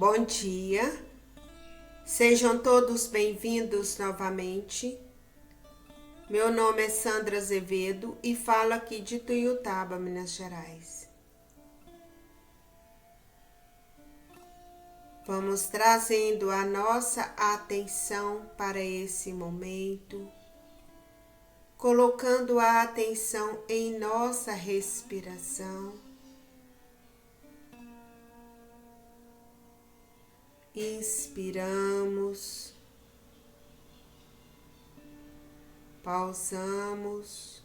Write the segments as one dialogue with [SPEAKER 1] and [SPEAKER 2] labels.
[SPEAKER 1] Bom dia, sejam todos bem-vindos novamente. Meu nome é Sandra Azevedo e falo aqui de Tuiutaba, Minas Gerais. Vamos trazendo a nossa atenção para esse momento, colocando a atenção em nossa respiração. Inspiramos, pausamos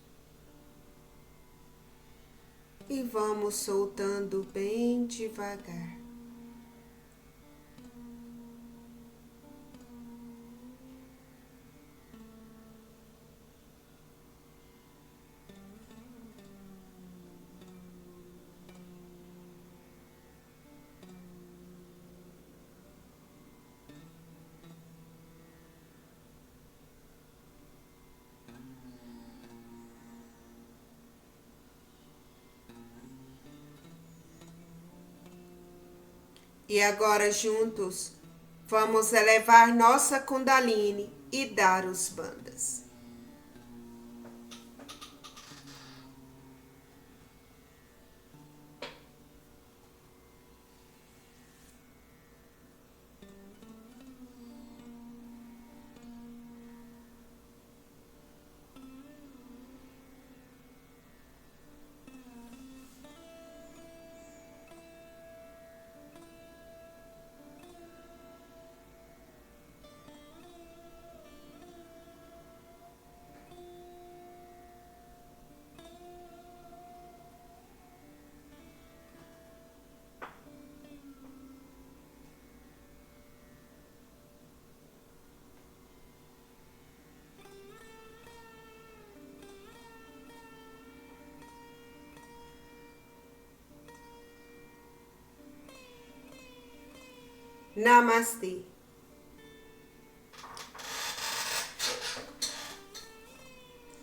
[SPEAKER 1] e vamos soltando bem devagar. E agora juntos, vamos elevar nossa Kundalini e dar os bandas. Namastê.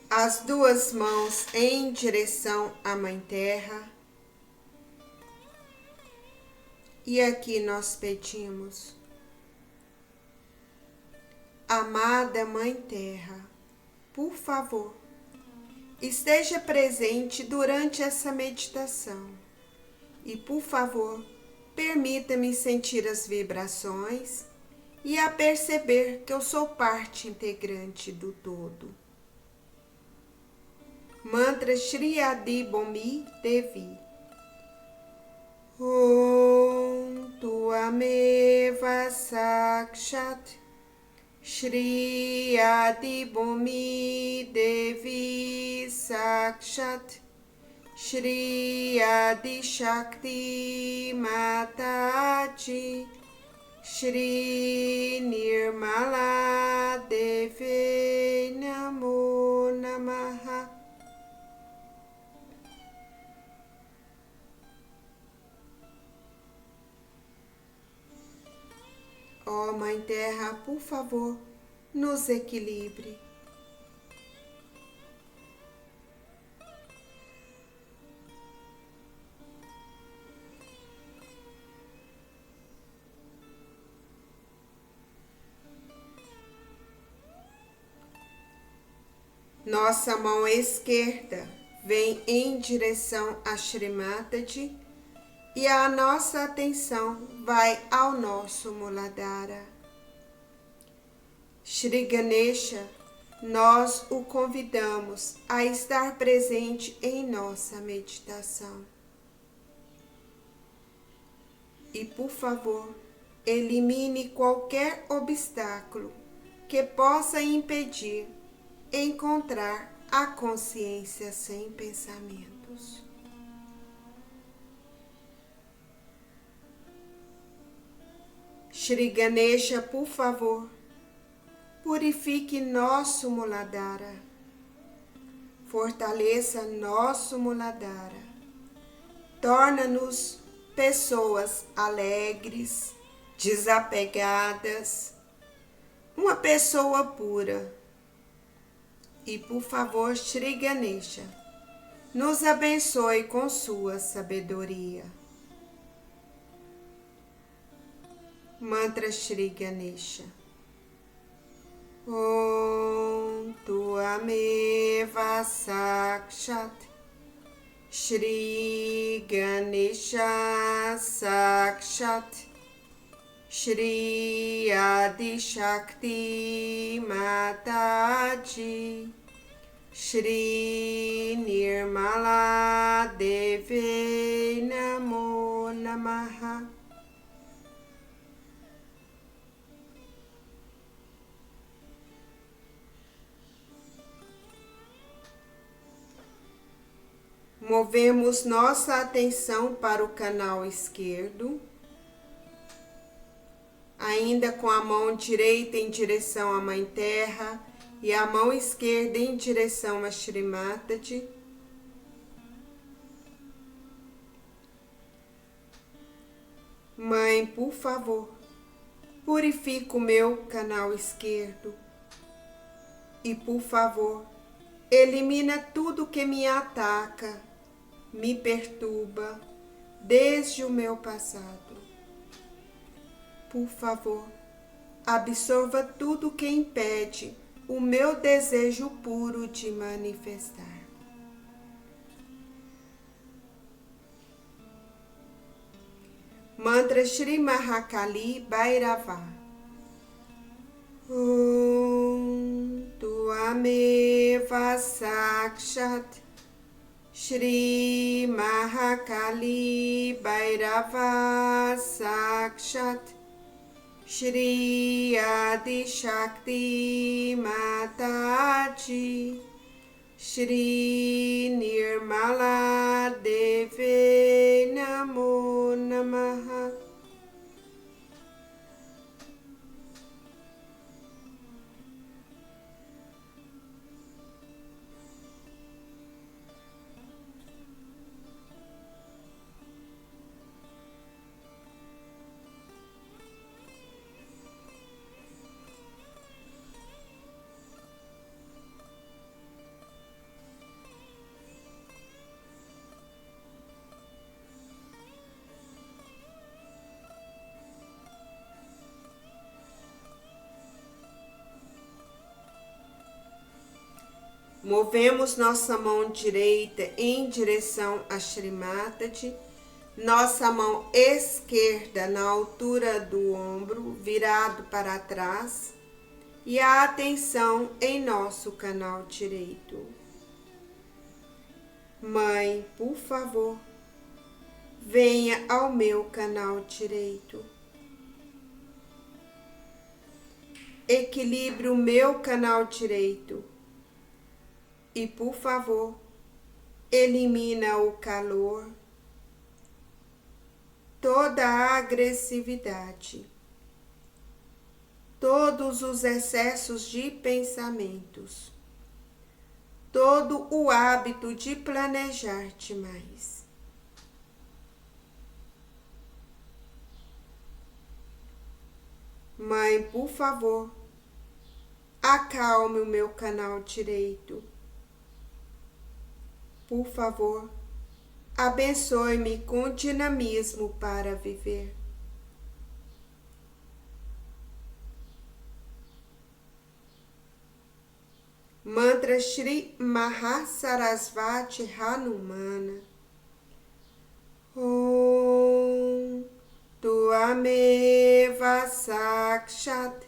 [SPEAKER 1] As duas mãos em direção à Mãe Terra. E aqui nós pedimos: amada Mãe Terra, por favor, esteja presente durante essa meditação. E, por favor, permita-me sentir as vibrações e a perceber que eu sou parte integrante do todo. Mantra Shri Adi Bomi Devi. Om Tuameva Sakshat Shri Adi Bomi Devi Sakshat Shri Adi Shakti Mataji Shri Nirmala Deve Namo Namaha. Ó Mãe Terra, por favor, nos equilibre. Nossa mão esquerda vem em direção a Shri Mataji e a nossa atenção vai ao nosso Muladhara. Shri Ganesha, nós o convidamos a estar presente em nossa meditação. E, por favor, elimine qualquer obstáculo que possa impedir encontrar a consciência sem pensamentos. Shri Ganesha, por favor, purifique nosso Muladhara, fortaleça nosso Muladhara, torna-nos pessoas alegres, desapegadas, uma pessoa pura. E, por favor, Shri Ganesha, nos abençoe com sua sabedoria. Mantra Shri Ganesha. Om Tuameva Sakshat Shri Ganesha Sakshat Shri Adi Shakti Mataji Shri Nirmala Deve Namo Namaha. Movemos nossa atenção para o canal esquerdo, ainda com a mão direita em direção à Mãe Terra e a mão esquerda em direção a Shri Mataji. Mãe, por favor, purifica o meu canal esquerdo e, por favor, elimina tudo que me ataca, me perturba desde o meu passado. Por favor, absorva tudo que impede o meu desejo puro de manifestar. Mantra Shri Mahakali Bhairava. Om Tuameva Sakshat Shri Mahakali Bhairava Sakshat Shri Adi Shakti Mataji Shri Nirmala Deve Namo Namaha. Movemos nossa mão direita em direção a Shri Mataji, nossa mão esquerda na altura do ombro, virado para trás, e a atenção em nosso canal direito. Mãe, por favor, venha ao meu canal direito. Equilibre o meu canal direito. E, por favor, elimina o calor, toda a agressividade, todos os excessos de pensamentos, todo o hábito de planejar demais. Mãe, por favor, acalme o meu canal direito. Por favor, abençoe-me com dinamismo para viver. Mantra Shri Mahasarasvati Hanumana. Om Tuameva Sakshat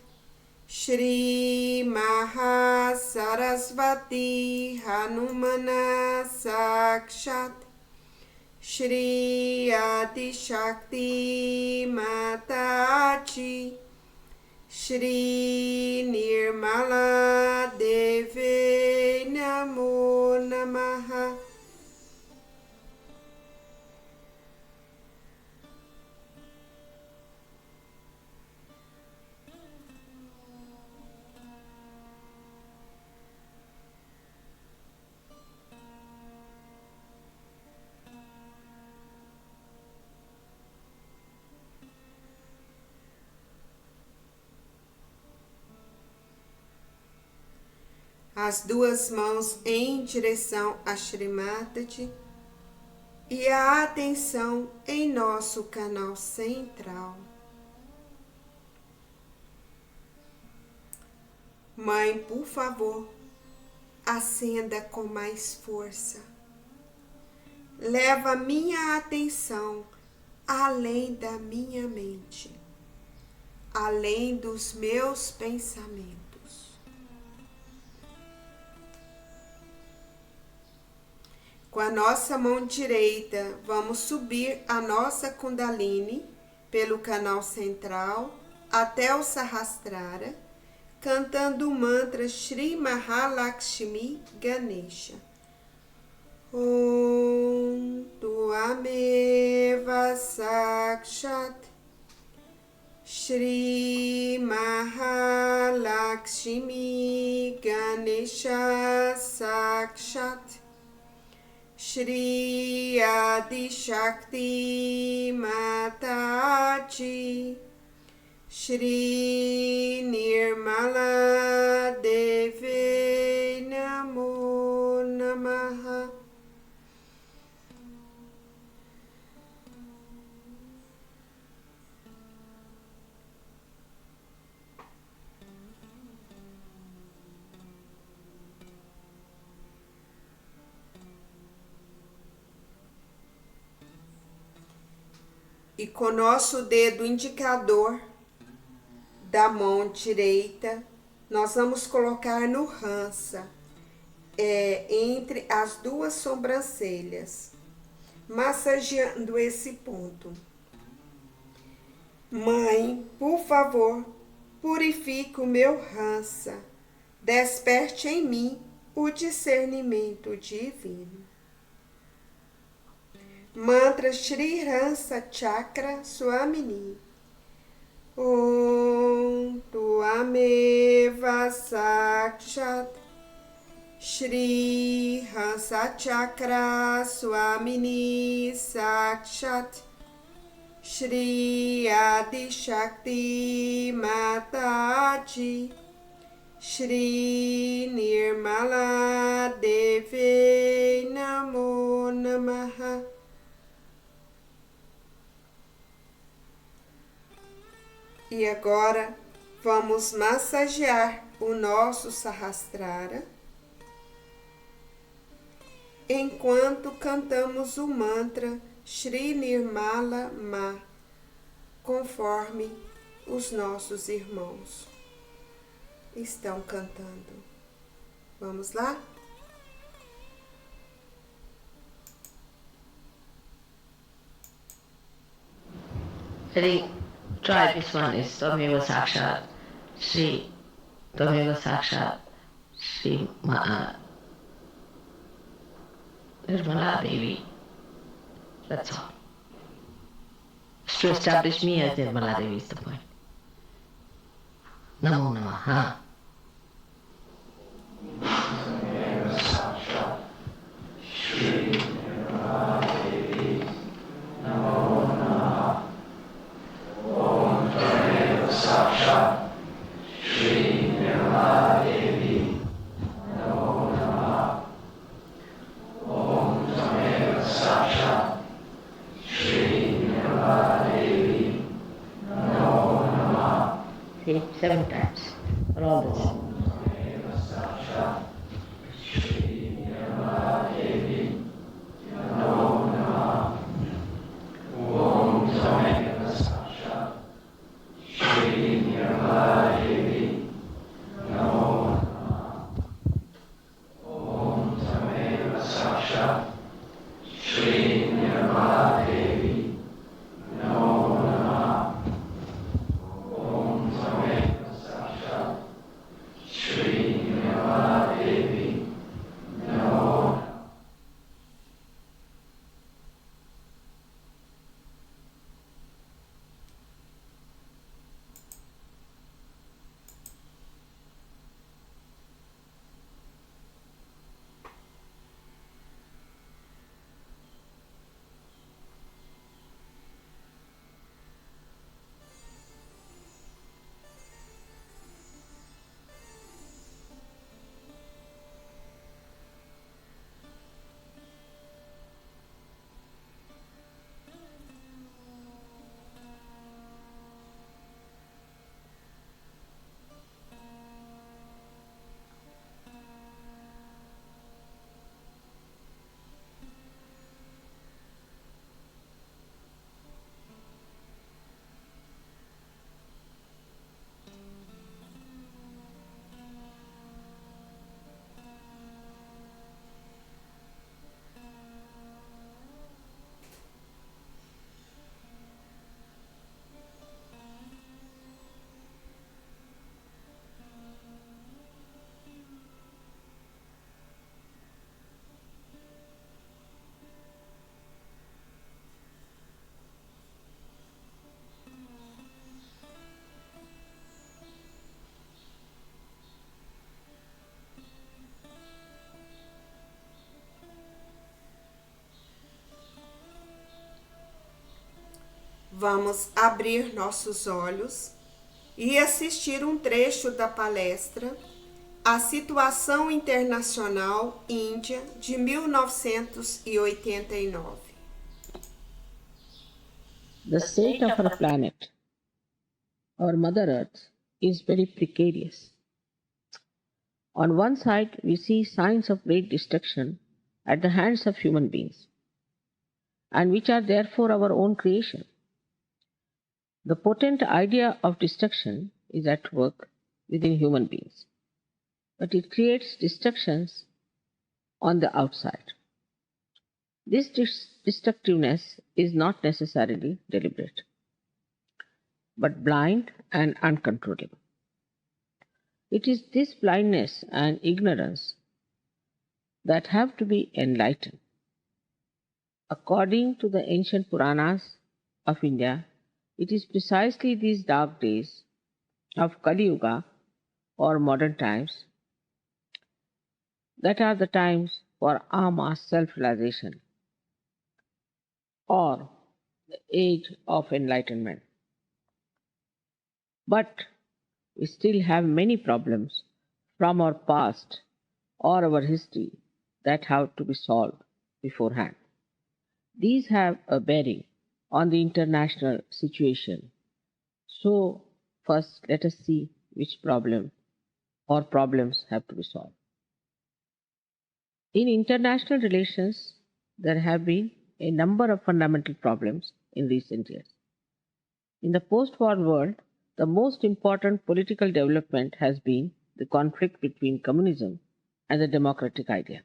[SPEAKER 1] Shri Mahasarasvati Hanumana Sakshat Shri Adi Shakti Mataji Shri Nirmala Deve Namo Namaha. As duas mãos em direção a Shri Mataji e a atenção em nosso canal central. Mãe, por favor, acenda com mais força. Leva minha atenção além da minha mente, além dos meus pensamentos. Com a nossa mão direita, vamos subir a nossa Kundalini pelo canal central até o Sahasrara, cantando o mantra Shri Mahalakshmi Ganesha. Om Tuameva Sakshat Shri Mahalakshmi Ganesha Sakshat Shri Adi Shakti Mataji Shri Nirmala Deve Namo Namaha. E com nosso dedo indicador da mão direita, nós vamos colocar no Hansa, entre as duas sobrancelhas, massageando esse ponto. Mãe, por favor, purifique o meu Hansa, desperte em mim o discernimento divino. Mantra Shri Hansa Chakra Swamini. Om Tuameva Sakshat Shri Hansa Chakra Swamini Sakshat Shri Adi Shakti Mataji Shri Nirmala Deve Namo Namaha. E agora vamos massagear o nosso Sahasrara enquanto cantamos o mantra Shri Nirmala Ma, conforme os nossos irmãos estão cantando. Vamos lá?
[SPEAKER 2] Try this one is Tameva Sakshat Shri Tameva Sakshat Shri Nirmala Devi. That's all. To establish me as Nirmala Devi is the point. Namo Namaha.
[SPEAKER 3] Tameva Sakshat Shri Nirmala Devi. Namo Namaha. Om Tameva Sakshat Shri Nirmala Devi. Namo Namaha. Om Tameva Sakshat Shri Nirmala Devi. Namo Namaha.
[SPEAKER 2] See, 7 times for all this.
[SPEAKER 3] Om Tameva Sakshat Shri Nirmala Devi. Namo Namaha. Om Tameva Sakshat Shri Nirmala Devi. Namo Namaha. Om Tameva Sakshat Shri Nirmala Devi. Namo Namaha. Om Tameva Sakshat
[SPEAKER 1] Vamos abrir nossos olhos e assistir um trecho da palestra A Situação Internacional Índia de 1989.
[SPEAKER 2] The state of our planet, our Mother Earth, is very precarious. On one side, we see signs of great destruction at the hands of human beings, and which are therefore our own creation. The potent idea of destruction is at work within human beings, but it creates destructions on the outside. This destructiveness is not necessarily deliberate, but blind and uncontrollable. It is this blindness and ignorance that have to be enlightened. According to the ancient Puranas of India, it is precisely these dark days of Kali Yuga or modern times that are the times for Ama self-realization or the age of enlightenment. But we still have many problems from our past or our history that have to be solved beforehand. These have a bearing on the international situation. So, first let us see which problem or problems have to be solved. In international relations, there have been a number of fundamental problems in recent years. In the post-war world, the most important political development has been the conflict between communism and the democratic idea.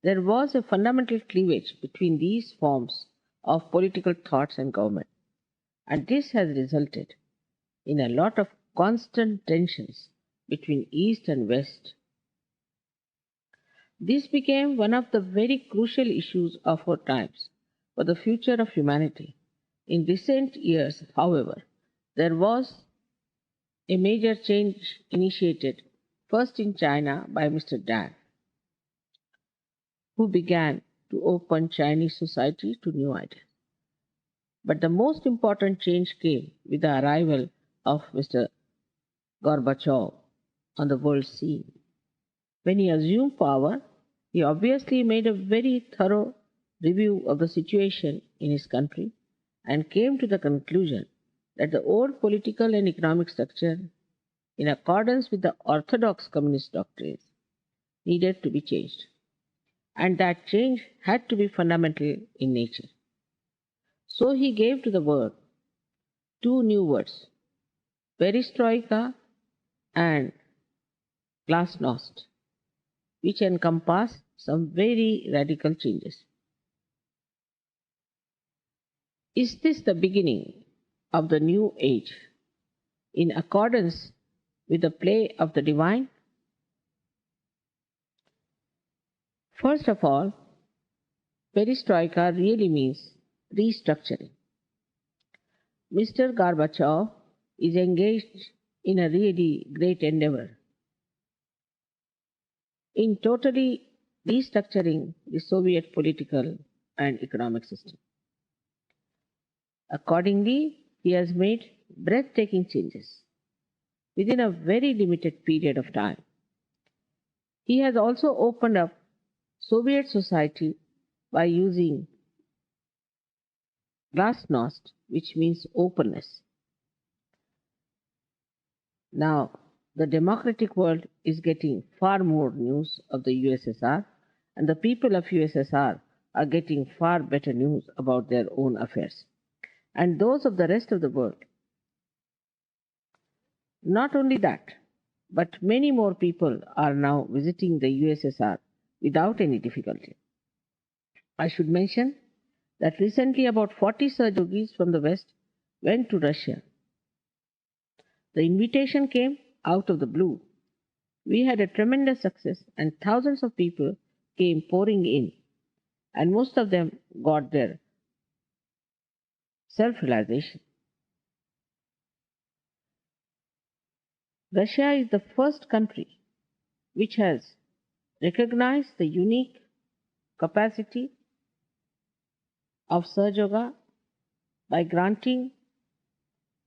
[SPEAKER 2] There was a fundamental cleavage between these forms of political thoughts and government, and this has resulted in a lot of constant tensions between East and West. This became one of the very crucial issues of our times for the future of humanity. In recent years, however, there was a major change initiated first in China by Mr. Deng, who began to open Chinese society to new ideas. But the most important change came with the arrival of Mr. Gorbachev on the world scene. When he assumed power, he obviously made a very thorough review of the situation in his country and came to the conclusion that the old political and economic structure, in accordance with the orthodox communist doctrines, needed to be changed, and that change had to be fundamental in nature. So he gave to the world two new words, perestroika and glasnost, which encompass some very radical changes. Is this the beginning of the new age in accordance with the play of the divine? First of all, perestroika really means restructuring. Mr. Gorbachev is engaged in a really great endeavor in totally restructuring the Soviet political and economic system. Accordingly, he has made breathtaking changes within a very limited period of time. He has also opened up Soviet society by using glasnost, which means openness. Now, the democratic world is getting far more news of the USSR, and the people of USSR are getting far better news about their own affairs and those of the rest of the world. Not only that, but many more people are now visiting the USSR without any difficulty. I should mention that recently about 40 Sahjogis from the West went to Russia. The invitation came out of the blue. We had a tremendous success and thousands of people came pouring in, and most of them got their self-realization. Russia is the first country which has recognized the unique capacity of Sahaja Yoga by granting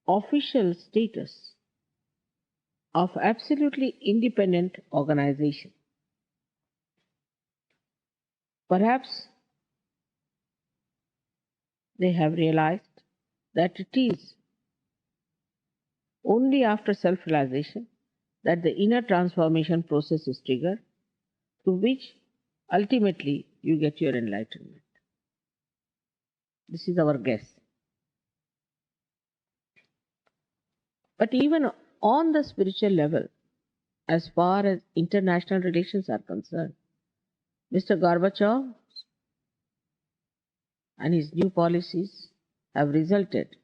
[SPEAKER 2] official status of absolutely independent organization. Perhaps they have realized that it is only after self-realization that the inner transformation process is triggered, through which ultimately you get your enlightenment. This is our guess. But even on the spiritual level, as far as international relations are concerned, Mr. Gorbachev and his new policies have resulted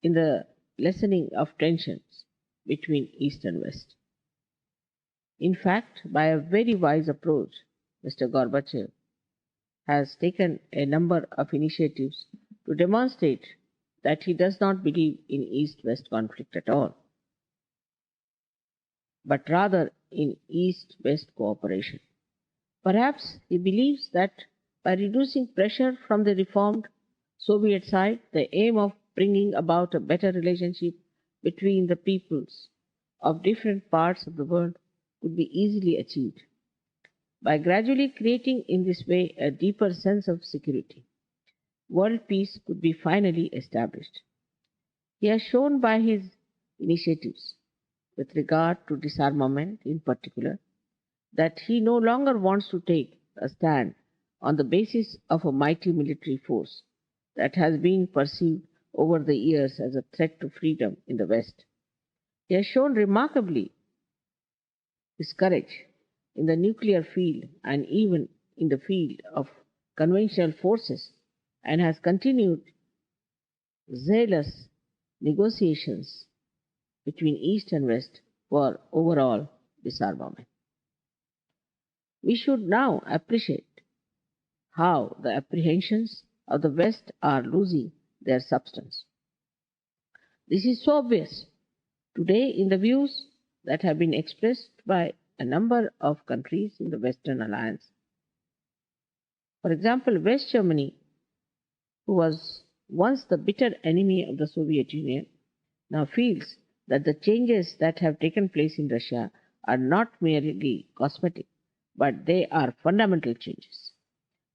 [SPEAKER 2] in the lessening of tensions between East and West. In fact, by a very wise approach, Mr. Gorbachev has taken a number of initiatives to demonstrate that he does not believe in East-West conflict at all, but rather in East-West cooperation. Perhaps he believes that by reducing pressure from the reformed Soviet side, the aim of bringing about a better relationship between the peoples of different parts of the world could be easily achieved. By gradually creating in this way a deeper sense of security, world peace could be finally established. He has shown by his initiatives with regard to disarmament in particular that he no longer wants to take a stand on the basis of a mighty military force that has been perceived over the years as a threat to freedom in the West. He has shown remarkably his courage in the nuclear field and even in the field of conventional forces, and has continued zealous negotiations between East and West for overall disarmament. We should now appreciate how the apprehensions of the West are losing their substance. This is so obvious today in the views that have been expressed by a number of countries in the Western Alliance. For example, West Germany, who was once the bitter enemy of the Soviet Union, now feels that the changes that have taken place in Russia are not merely cosmetic, but they are fundamental changes.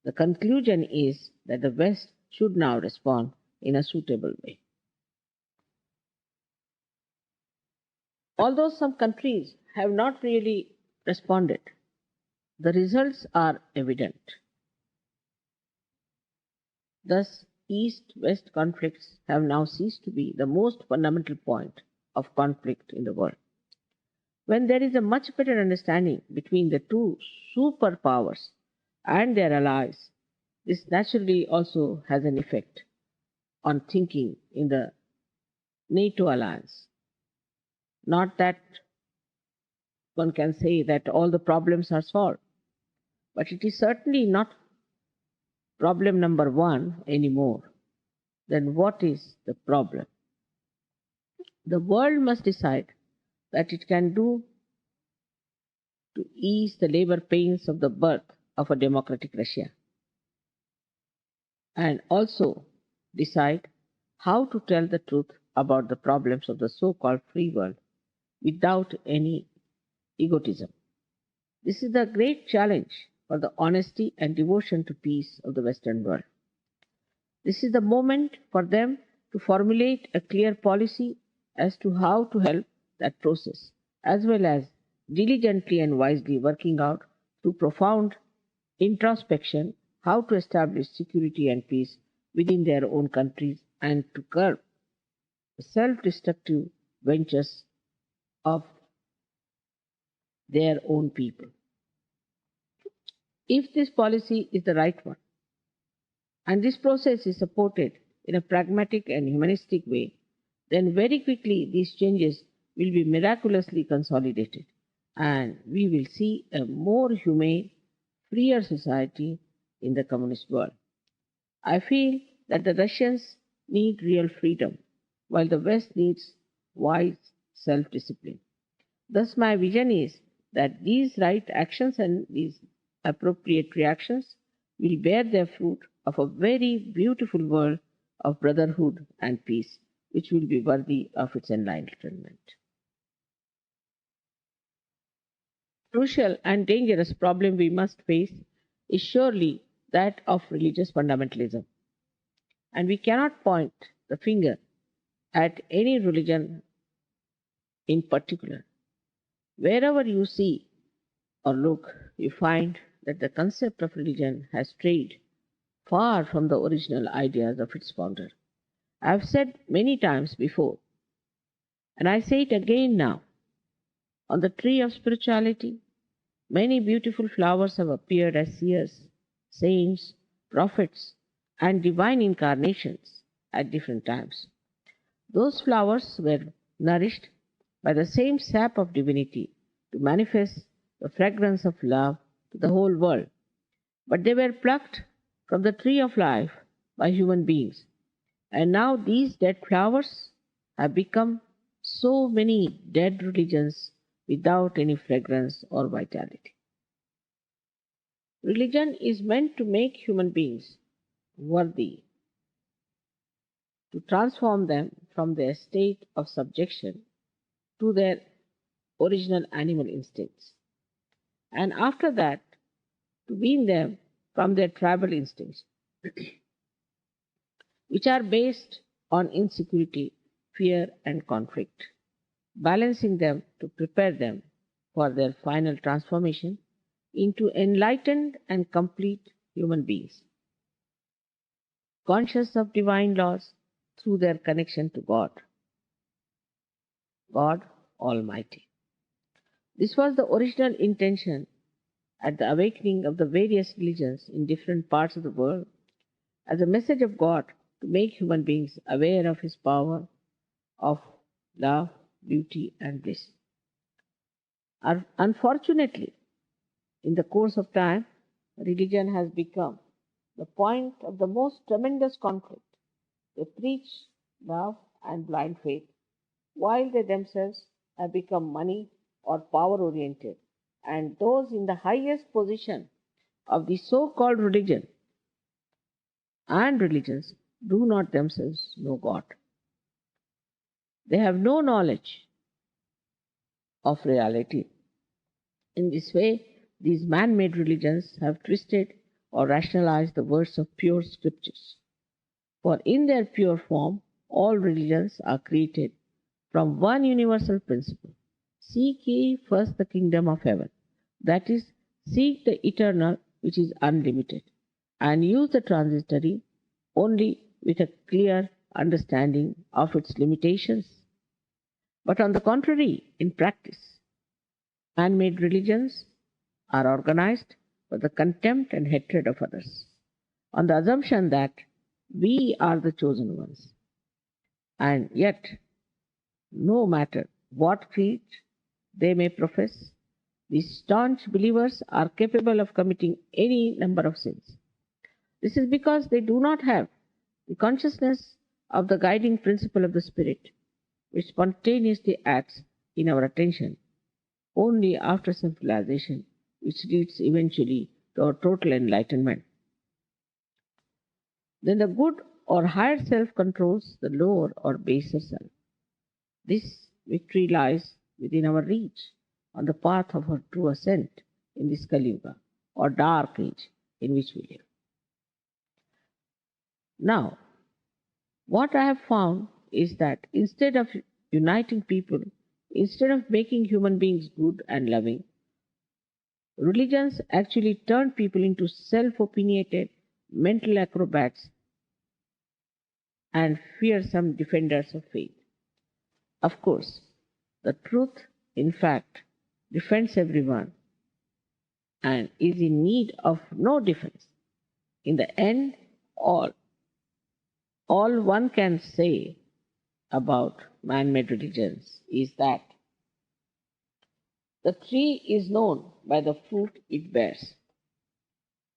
[SPEAKER 2] The conclusion is that the West should now respond in a suitable way. Although some countries have not really responded, the results are evident. Thus, East-West conflicts have now ceased to be the most fundamental point of conflict in the world. When there is a much better understanding between the two superpowers and their allies, this naturally also has an effect on thinking in the NATO alliance. Not that one can say that all the problems are solved, but it is certainly not problem number one anymore. Then what is the problem? The world must decide that it can do to ease the labor pains of the birth of a democratic Russia, and also decide how to tell the truth about the problems of the so-called free world without any egotism. This is the great challenge for the honesty and devotion to peace of the Western world. This is the moment for them to formulate a clear policy as to how to help that process, as well as diligently and wisely working out through profound introspection how to establish security and peace within their own countries and to curb the self-destructive ventures of their own people. If this policy is the right one, and this process is supported in a pragmatic and humanistic way, then very quickly these changes will be miraculously consolidated, and we will see a more humane, freer society in the communist world. I feel that the Russians need real freedom, while the West needs wise self-discipline. Thus, my vision is that these right actions and these appropriate reactions will bear their fruit of a very beautiful world of brotherhood and peace, which will be worthy of its enlightenment. Crucial and dangerous problem we must face is surely that of religious fundamentalism. And we cannot point the finger at any religion in particular. Wherever you see or look, you find that the concept of religion has strayed far from the original ideas of its founder. I have said many times before, and I say it again now, on the tree of spirituality, many beautiful flowers have appeared as seers, saints, prophets, and divine incarnations at different times. Those flowers were nourished by the same sap of divinity to manifest the fragrance of love to the whole world. But they were plucked from the tree of life by human beings. And now these dead flowers have become so many dead religions without any fragrance or vitality. Religion is meant to make human beings worthy, to transform them from their state of subjection to their original animal instincts, and after that, to wean them from their tribal instincts, which are based on insecurity, fear, and conflict, balancing them to prepare them for their final transformation into enlightened and complete human beings, conscious of divine laws through their connection to God Almighty. This was the original intention at the awakening of the various religions in different parts of the world, as a message of God to make human beings aware of His power of love, beauty, and bliss. Unfortunately, in the course of time, religion has become the point of the most tremendous conflict. They preach love and blind faith, while they themselves have become money or power oriented, and those in the highest position of the so-called religion and religions do not themselves know God. They have no knowledge of reality. In this way, these man-made religions have twisted or rationalized the words of pure scriptures. For in their pure form, all religions are created from one universal principle: seek ye first the kingdom of heaven. That is, seek the eternal which is unlimited, and use the transitory only with a clear understanding of its limitations. But on the contrary, in practice, man-made religions are organized for the contempt and hatred of others, on the assumption that we are the chosen ones. And yet, no matter what creed they may profess, these staunch believers are capable of committing any number of sins. This is because they do not have the consciousness of the guiding principle of the Spirit, which spontaneously acts in our attention only after some realization, which leads eventually to our total enlightenment. Then the good or higher self controls the lower or baser self. This victory lies within our reach on the path of our true ascent in this Kali Yuga, or dark age in which we live. Now, what I have found is that instead of uniting people, instead of making human beings good and loving, religions actually turn people into self-opinionated mental acrobats and fearsome defenders of faith. Of course, the truth, in fact, defends everyone and is in need of no defense. In the end, all one can say about man-made religions is that the tree is known by the fruit it bears.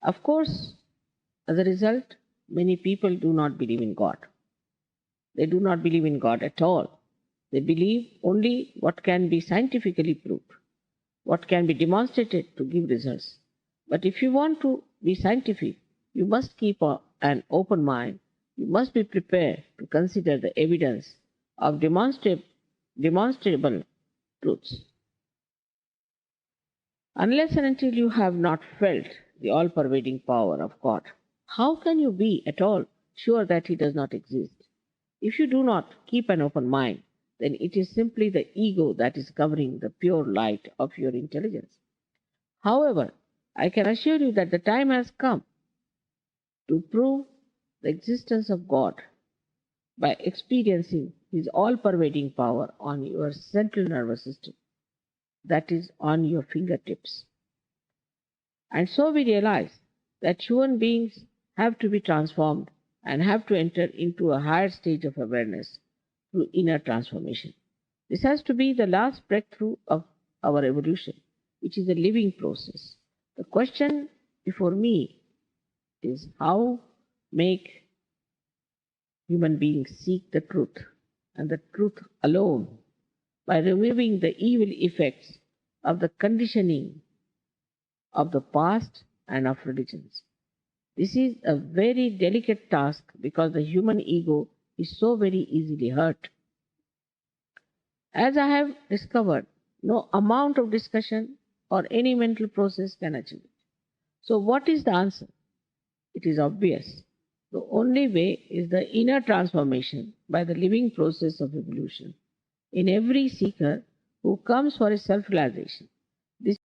[SPEAKER 2] Of course, as a result, many people do not believe in God. They do not believe in God at all. They believe only what can be scientifically proved, what can be demonstrated to give results. But if you want to be scientific, you must keep an open mind You must be prepared to consider the evidence of demonstrable truths. Unless and until you have not felt the all pervading power of God, how can you be at all sure that He does not exist? If you do not keep an open mind, then it is simply the ego that is covering the pure light of your intelligence. However, I can assure you that the time has come to prove the existence of God by experiencing His all pervading power on your central nervous system, that is, on your fingertips. And so we realize that human beings have to be transformed and have to enter into a higher stage of awareness through inner transformation. This has to be the last breakthrough of our evolution, which is a living process. The question before me is how make human beings seek the truth and the truth alone by removing the evil effects of the conditioning of the past and of religions. This is a very delicate task because the human ego is so very easily hurt. As I have discovered, no amount of discussion or any mental process can achieve it. So, what is the answer? It is obvious. The only way is the inner transformation by the living process of evolution in every seeker who comes for his self realization. This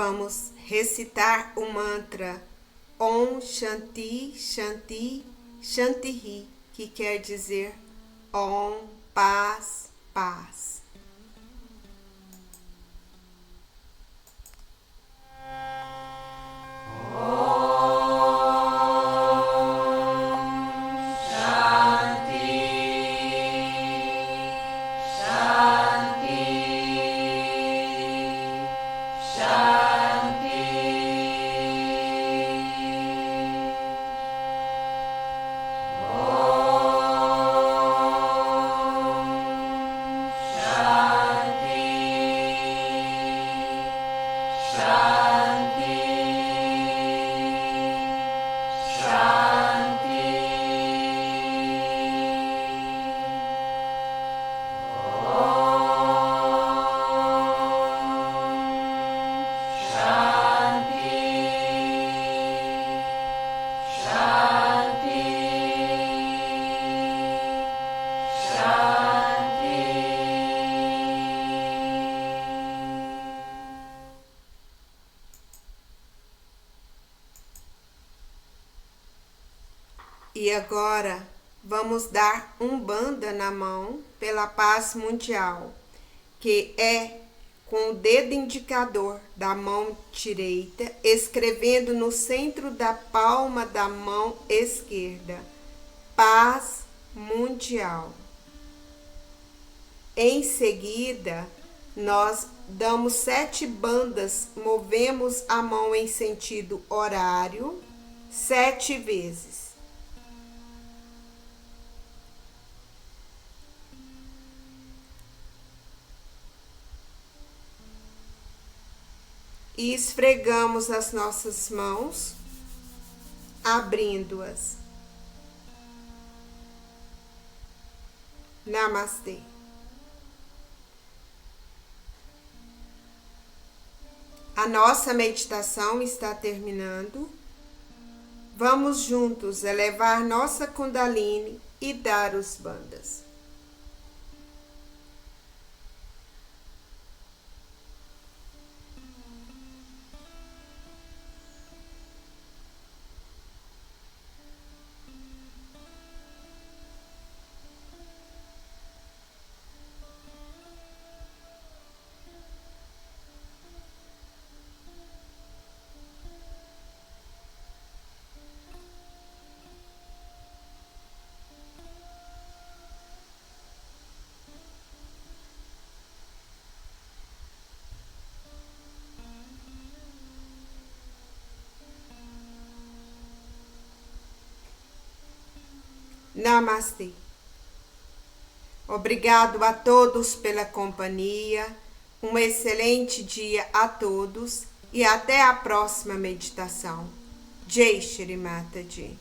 [SPEAKER 1] Vamos recitar o mantra Om Shanti Shanti Shantihi, que quer dizer Om, paz, paz. E agora vamos dar um banda na mão pela paz mundial, que é com o dedo indicador da mão direita, escrevendo no centro da palma da mão esquerda, paz mundial. Em seguida, nós damos 7 bandas, movemos a mão em sentido horário 7 vezes. E esfregamos as nossas mãos, abrindo-as. Namastê. A nossa meditação está terminando. Vamos juntos elevar nossa Kundalini e dar os bandas. Namastê. Obrigado a todos pela companhia, um excelente dia a todos e até a próxima meditação. Jai Shri Mataji.